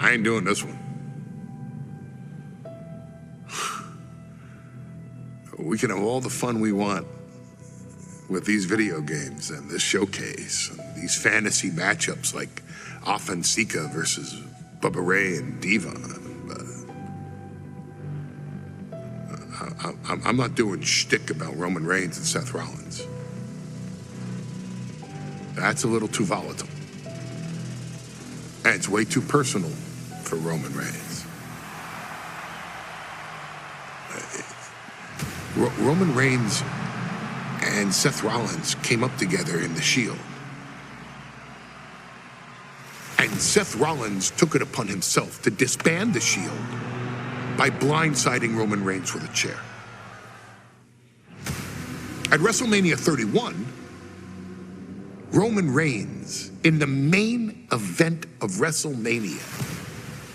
I ain't doing this one. We can have all the fun we want with these video games and this showcase and these fantasy matchups like Offensica versus Bubba Ray and Diva. I'm not doing shtick about Roman Reigns and Seth Rollins. That's a little too volatile. And it's way too personal for Roman Reigns. Roman Reigns and Seth Rollins came up together in the Shield. And Seth Rollins took it upon himself to disband the Shield by blindsiding Roman Reigns with a chair. At WrestleMania 31, Roman Reigns, in the main event of WrestleMania,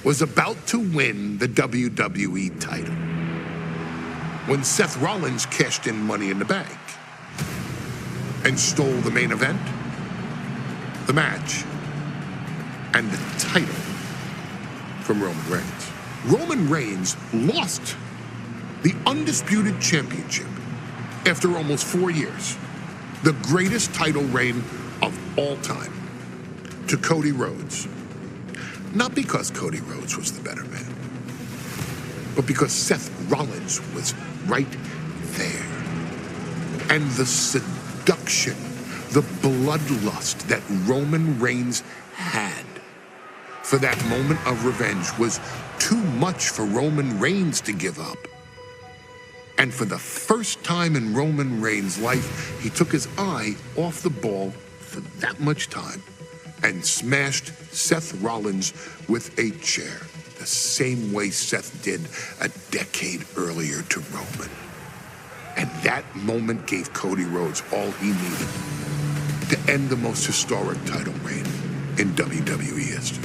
was about to win the WWE title when Seth Rollins cashed in Money in the Bank and stole the main event, the match, and the title from Roman Reigns. Roman Reigns lost the undisputed championship after almost 4 years, the greatest title reign of all time, to Cody Rhodes. Not because Cody Rhodes was the better man, but because Seth Rollins was right there. And the seduction, the bloodlust that Roman Reigns had for that moment of revenge was too much for Roman Reigns to give up. And for the first time in Roman Reigns' life, he took his eye off the ball for that much time and smashed Seth Rollins with a chair, the same way Seth did a decade earlier to Roman. And that moment gave Cody Rhodes all he needed to end the most historic title reign in WWE history.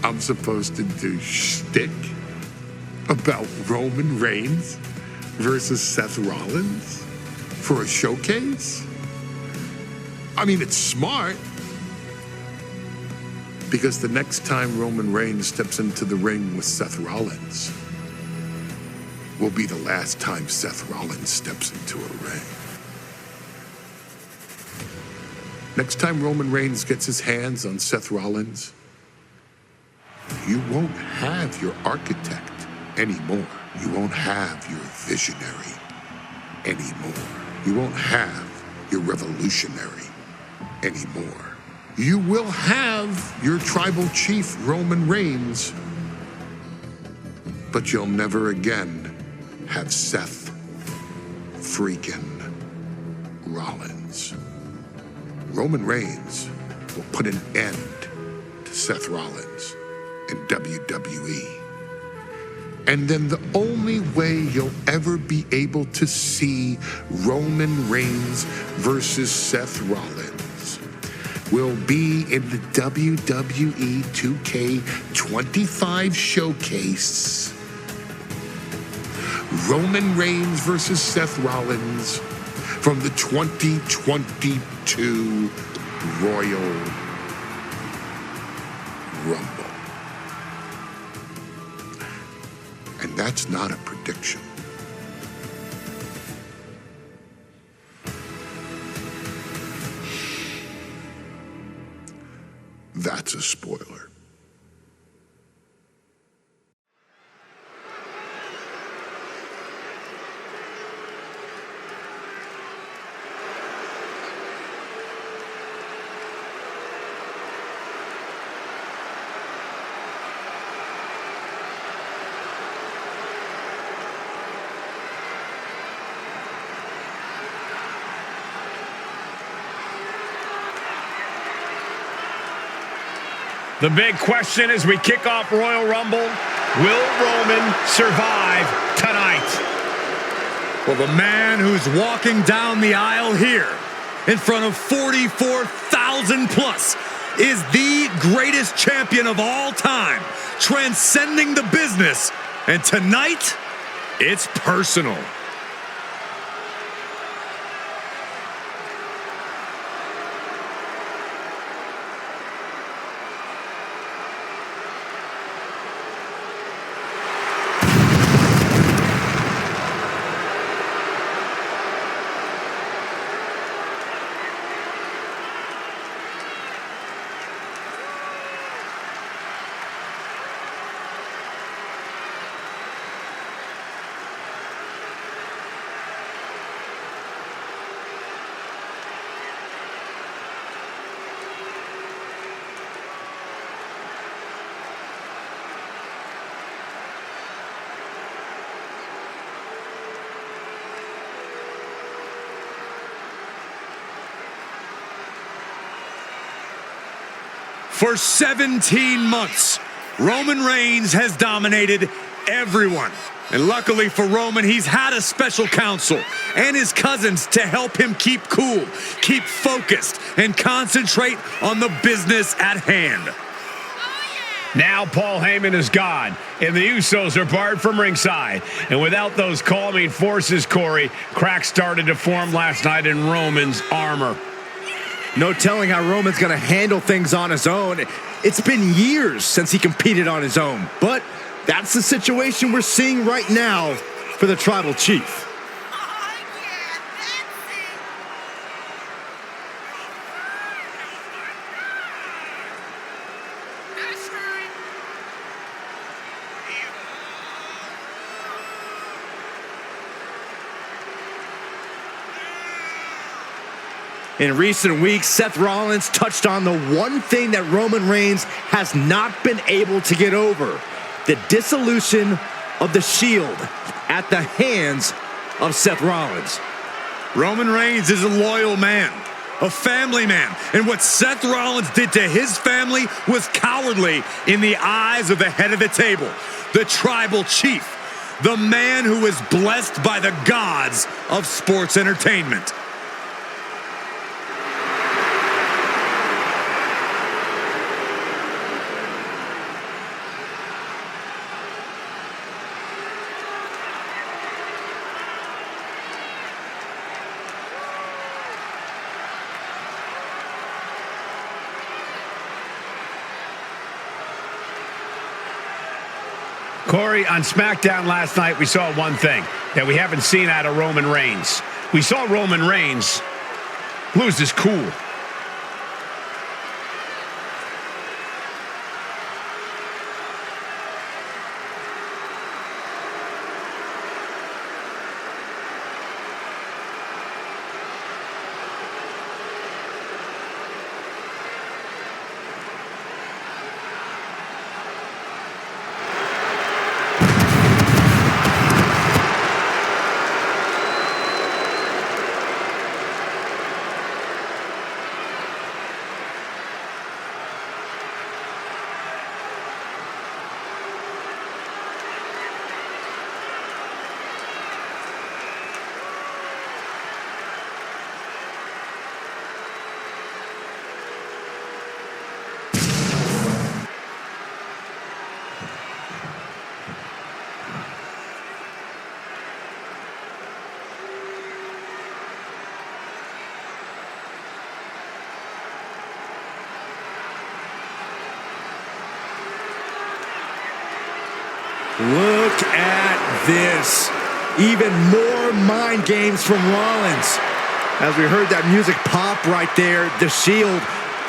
I'm supposed to do shtick about Roman Reigns versus Seth Rollins for a showcase? I mean, it's smart, because the next time Roman Reigns steps into the ring with Seth Rollins will be the last time Seth Rollins steps into a ring. Next time Roman Reigns gets his hands on Seth Rollins, you won't have your architect anymore. You won't have your visionary anymore. You won't have your revolutionary anymore. You will have your tribal chief, Roman Reigns, but you'll never again have Seth freaking Rollins. Roman Reigns will put an end to Seth Rollins in WWE. And then the only way you'll ever be able to see Roman Reigns versus Seth Rollins will be in the WWE 2K25 showcase. Roman Reigns versus Seth Rollins from the 2022 Royal Rumble. And that's not a prediction. That's a spoiler. The big question as we kick off Royal Rumble, will Roman survive tonight? Well, the man who's walking down the aisle here in front of 44,000 plus is the greatest champion of all time, transcending the business. And tonight, it's personal. For 17 months, Roman Reigns has dominated everyone. And luckily for Roman, he's had a special counsel and his cousins to help him keep cool, keep focused, and concentrate on the business at hand. Now Paul Heyman is gone, and the Usos are barred from ringside. And without those calming forces, Corey, cracks started to form last night in Roman's armor. No telling how Roman's going to handle things on his own. It's been years since he competed on his own, but that's the situation we're seeing right now for the Tribal Chief. In recent weeks, Seth Rollins touched on the one thing that Roman Reigns has not been able to get over: the dissolution of the Shield at the hands of Seth Rollins. Roman Reigns is a loyal man, a family man, and what Seth Rollins did to his family was cowardly in the eyes of the head of the table, the Tribal Chief, the man who is blessed by the gods of sports entertainment. Corey, on SmackDown last night, we saw one thing that we haven't seen out of Roman Reigns. We saw Roman Reigns lose his cool. Look at this. Even more mind games from Rollins. As we heard that music pop right there, the Shield,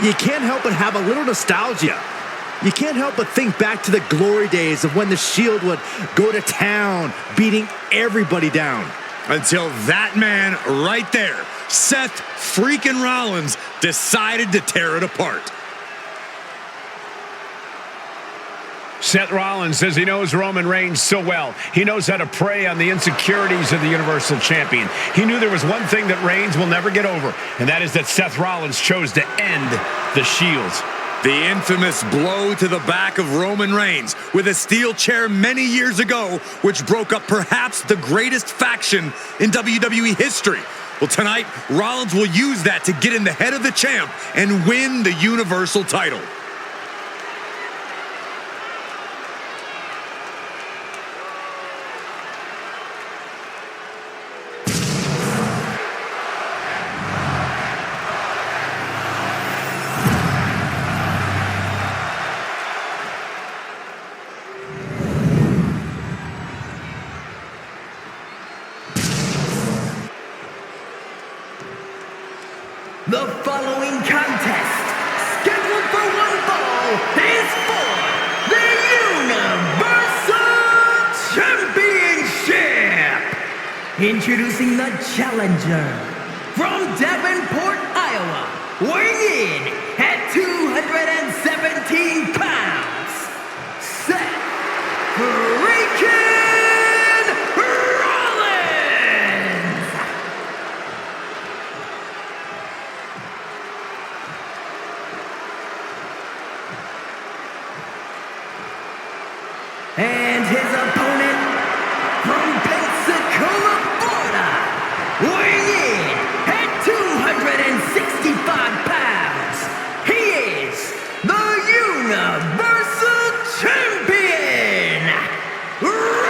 you can't help but have a little nostalgia. You can't help but think back to the glory days of when the Shield would go to town, beating everybody down. Until that man right there, Seth freaking Rollins, decided to tear it apart. Seth Rollins says he knows Roman Reigns so well. He knows how to prey on the insecurities of the Universal Champion. He knew there was one thing that Reigns will never get over, and that is that Seth Rollins chose to end the Shield. The infamous blow to the back of Roman Reigns with a steel chair many years ago, which broke up perhaps the greatest faction in WWE history. Well, tonight, Rollins will use that to get in the head of the champ and win the Universal title. The following contest, scheduled for one fall, is for the Universal Championship. Introducing the challenger from Davenport, Iowa, weighing in at 217 pounds, Seth freaking his opponent from Pensacola, Florida, weighing in at 265 pounds, he is the Universal Champion, Roman Reigns!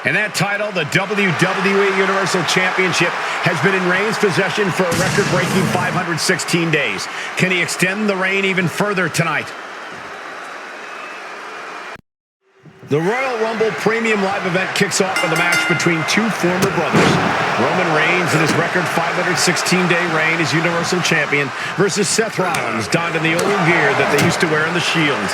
And that title, the WWE Universal Championship, has been in Reigns' possession for a record-breaking 516 days. Can he extend the reign even further tonight? The Royal Rumble Premium Live event kicks off with a match between two former brothers. Roman Reigns in his record 516-day reign as Universal Champion versus Seth Rollins, donned in the old gear that they used to wear in the Shield.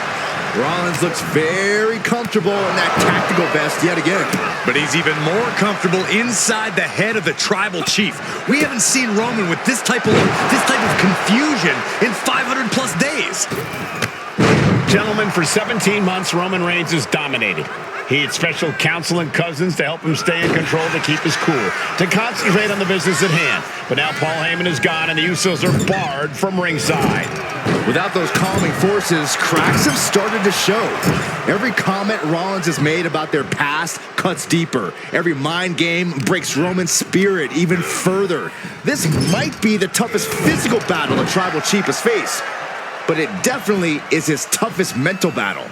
Rollins looks very comfortable in that tactical vest yet again. But he's even more comfortable inside the head of the Tribal Chief. We haven't seen Roman with this type of confusion in 500 plus days. Gentlemen, for 17 months, Roman Reigns has dominated. He had special counsel and cousins to help him stay in control, to keep his cool, to concentrate on the business at hand. But now Paul Heyman is gone, and the Usos are barred from ringside. Without those calming forces, cracks have started to show. Every comment Rollins has made about their past cuts deeper. Every mind game breaks Roman's spirit even further. This might be the toughest physical battle the Tribal Chief has faced, but it definitely is his toughest mental battle.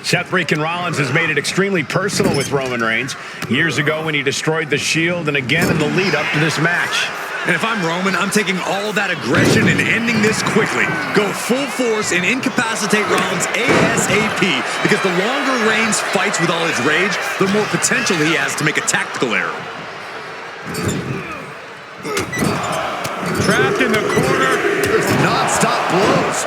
Seth freaking Rollins has made it extremely personal with Roman Reigns. Years ago when he destroyed the Shield, and again in the lead up to this match. And if I'm Roman, I'm taking all that aggression and ending this quickly. Go full force and incapacitate Rollins ASAP, because the longer Reigns fights with all his rage, the more potential he has to make a tactical error. Trapped in the corner, just non-stop blows.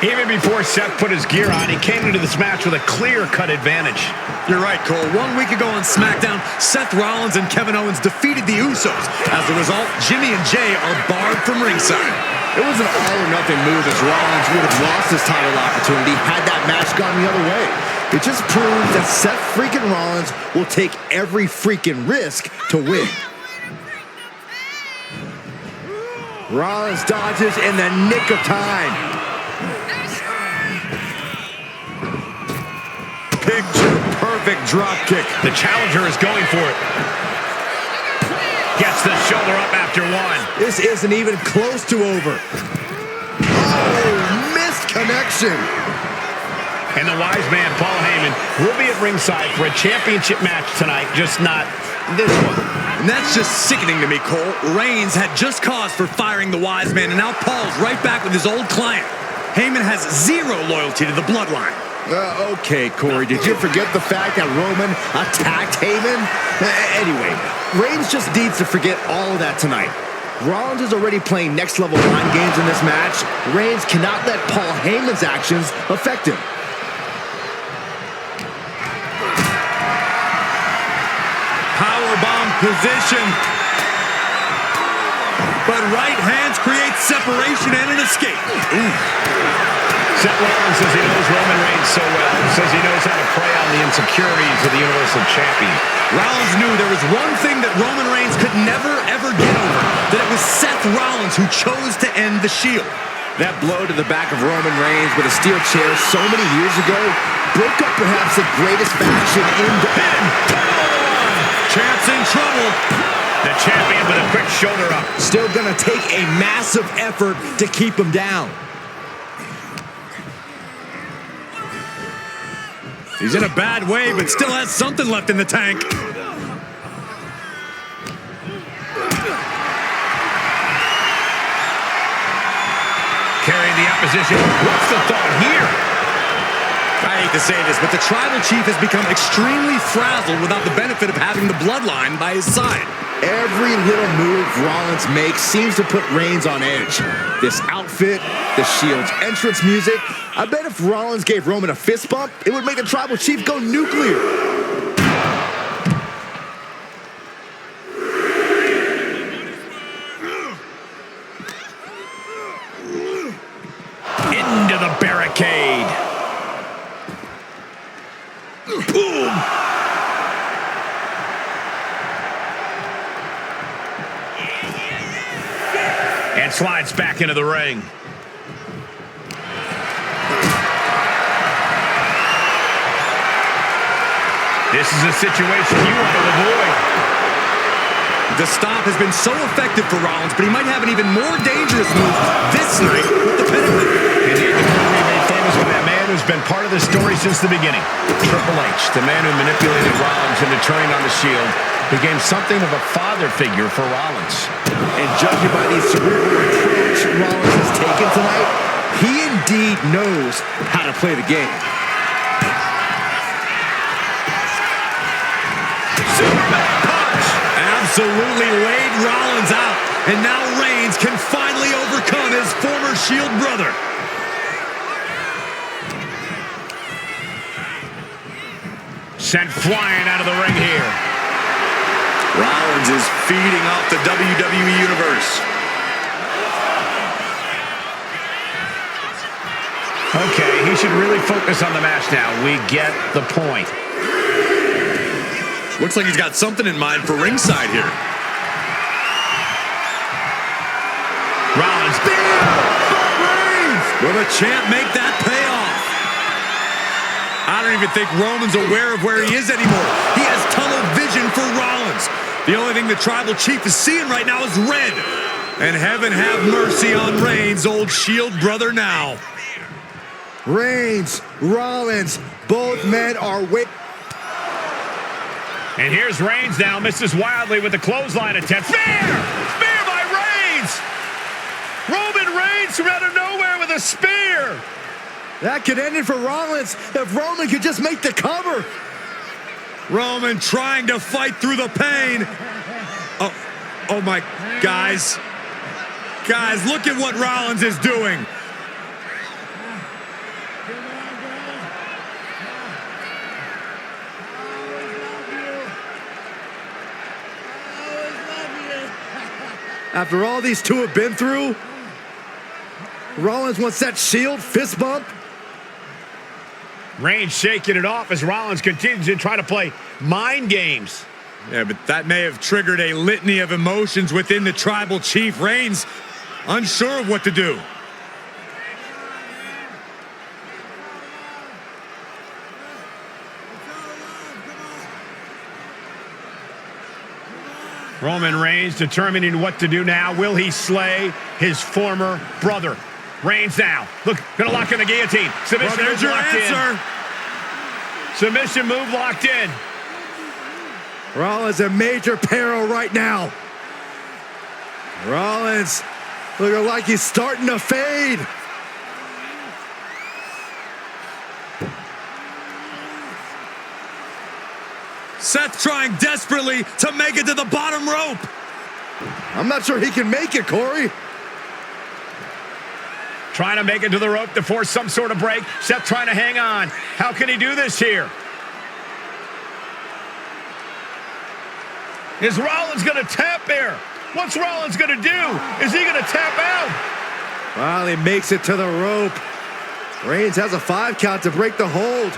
Even before Seth put his gear on, he came into this match with a clear-cut advantage. You're right, Cole. 1 week ago on SmackDown, Seth Rollins and Kevin Owens defeated the Usos. As a result, Jimmy and Jay are barred from ringside. It was an all-or-nothing move, as Rollins would have lost his title opportunity had that match gone the other way. It just proves that Seth freaking Rollins will take every freaking risk to win. Rollins dodges in the nick of time. Picture-perfect drop kick. The challenger is going for it. Gets the shoulder up after one. This isn't even close to over. Oh, missed connection. And the wise man, Paul Heyman, will be at ringside for a championship match tonight, just not this one. And that's just sickening to me, Cole. Reigns had just cause for firing the wise man, and now Paul's right back with his old client. Heyman has zero loyalty to the Bloodline. Okay, Corey, did you forget the fact that Roman attacked Heyman? Anyway, Reigns just needs to forget all of that tonight. Rollins is already playing next-level mind games in this match. Reigns cannot let Paul Heyman's actions affect him. Powerbomb position. But right hands create separation and an escape. Seth Rollins says he knows Roman Reigns so well. He says he knows how to play on the insecurities of the Universal Champion. Rollins knew there was one thing that Roman Reigns could never, ever get over. That it was Seth Rollins who chose to end the Shield. That blow to the back of Roman Reigns with a steel chair so many years ago broke up perhaps the greatest faction in the... Champ's in trouble. The champion with a quick shoulder up. Still gonna take a massive effort to keep him down. He's in a bad way, but still has something left in the tank. Carrying the opposition. What's the thought here? I hate to say this, but the Tribal Chief has become extremely frazzled without the benefit of having the Bloodline by his side. Every little move Rollins makes seems to put Reigns on edge. This outfit, the Shield's entrance music. I bet if Rollins gave Roman a fist bump, it would make the Tribal Chief go nuclear. Into the barricade. Boom. Slides back into the ring. This is a situation you want to avoid. The stomp has been so effective for Rollins, but he might have an even more dangerous move this night with the pedigree. Indeed, the pedigree made famous by that man who's been part of the story since the beginning. Triple H, the man who manipulated Rollins into turning on the Shield, became something of a father figure for Rollins. And judging by the cerebral approach Rollins has taken tonight, he indeed knows how to play the game. Superman punch! Absolutely laid Rollins out. And now Reigns can finally overcome his former Shield brother. Sent flying out of the ring here. Rollins is feeding off the WWE Universe. Okay, he should really focus on the match now. We get the point. Looks like he's got something in mind for ringside here. Rollins. Will the champ make that payoff? I don't even think Roman's aware of where he is anymore. He has tunnel vision for Rollins. The only thing the Tribal Chief is seeing right now is red. And heaven have mercy on Reigns' old Shield brother now. Reigns, Rollins, both men are waiting. And here's Reigns now, misses wildly with the clothesline attempt. Spear! Spear by Reigns! Roman Reigns from out of nowhere with a spear! That could end it for Rollins if Roman could just make the cover. Roman trying to fight through the pain. Oh my, guys. Guys, look at what Rollins is doing. After all these two have been through, Rollins wants that Shield fist bump. Reigns shaking it off as Rollins continues to try to play mind games. Yeah, but that may have triggered a litany of emotions within the Tribal Chief. Reigns unsure of what to do. Roman Reigns determining what to do now. Will he slay his former brother? Reigns now. Look, gonna lock in the guillotine. Submission Well, move there's your locked answer. in. Submission move locked in. Rollins in major peril right now. Rollins looking like he's starting to fade. Seth trying desperately to make it to the bottom rope. I'm not sure he can make it, Corey. Trying to make it to the rope to force some sort of break. Seth trying to hang on. How can he do this here? Is Rollins going to tap here? What's Rollins going to do? Is he going to tap out? Well, he makes it to the rope. Reigns has a 5 count to break the hold.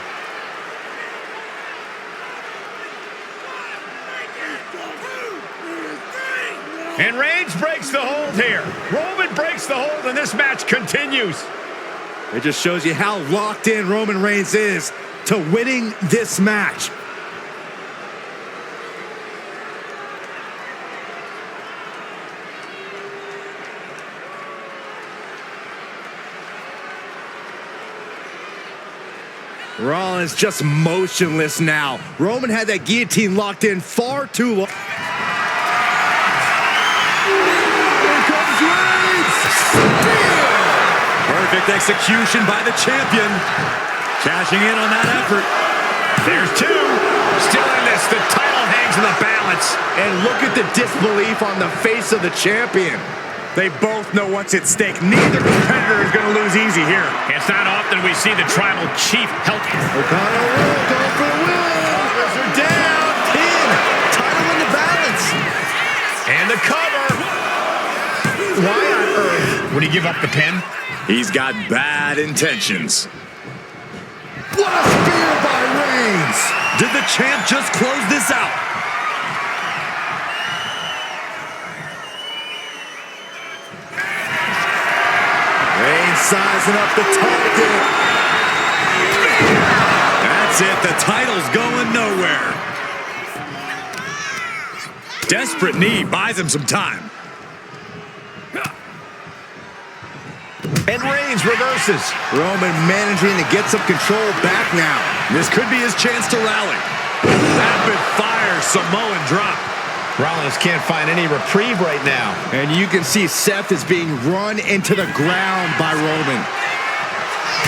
And Reigns breaks the hold here. Roman breaks the hold, and this match continues. It just shows you how locked in Roman Reigns is to winning this match. Rollins just motionless now. Roman had that guillotine locked in far too long. Perfect execution by the champion. Cashing in on that effort. There's two. Still in this. The title hangs in the balance. And look at the disbelief on the face of the champion. They both know what's at stake. Neither competitor is going to lose easy here. It's not often we see the Tribal Chief help. O'Connor will go for the win. Covers are down. Pin. Title in the balance. And the cover. Why on earth would he give up the pin? He's got bad intentions. What a spear by Reigns. Did the champ just close this out? Sizing up the target. That's it. The title's going nowhere. Desperate knee buys him some time. And Reigns reverses. Roman managing to get some control back now. This could be his chance to rally. Rapid fire Samoan drop. Rollins can't find any reprieve right now. And you can see Seth is being run into the ground by Roman.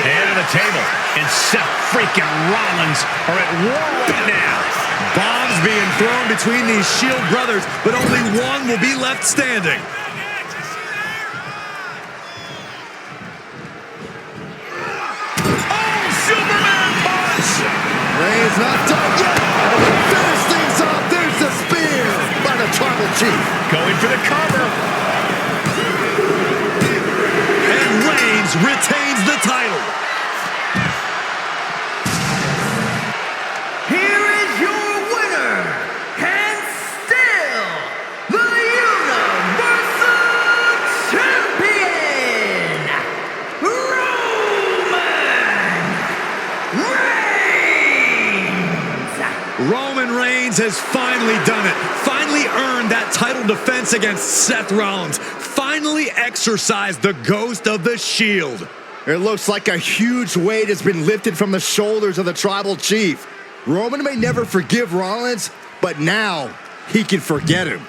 Head of the table. And Seth freaking Rollins are at war right now. Bombs being thrown between these Shield brothers, but only one will be left standing. Reigns not done yet. Finish things off. There's the spear by the Tribal Chief. Going for the cover. And Reigns retains the title. Here is your winner, and still the Universal Champion, Roman Reigns has finally done it. Finally earned that title defense against Seth Rollins. Finally exorcised the ghost of the Shield. It looks like a huge weight has been lifted from the shoulders of the Tribal Chief. Roman may never forgive Rollins, but now he can forget him.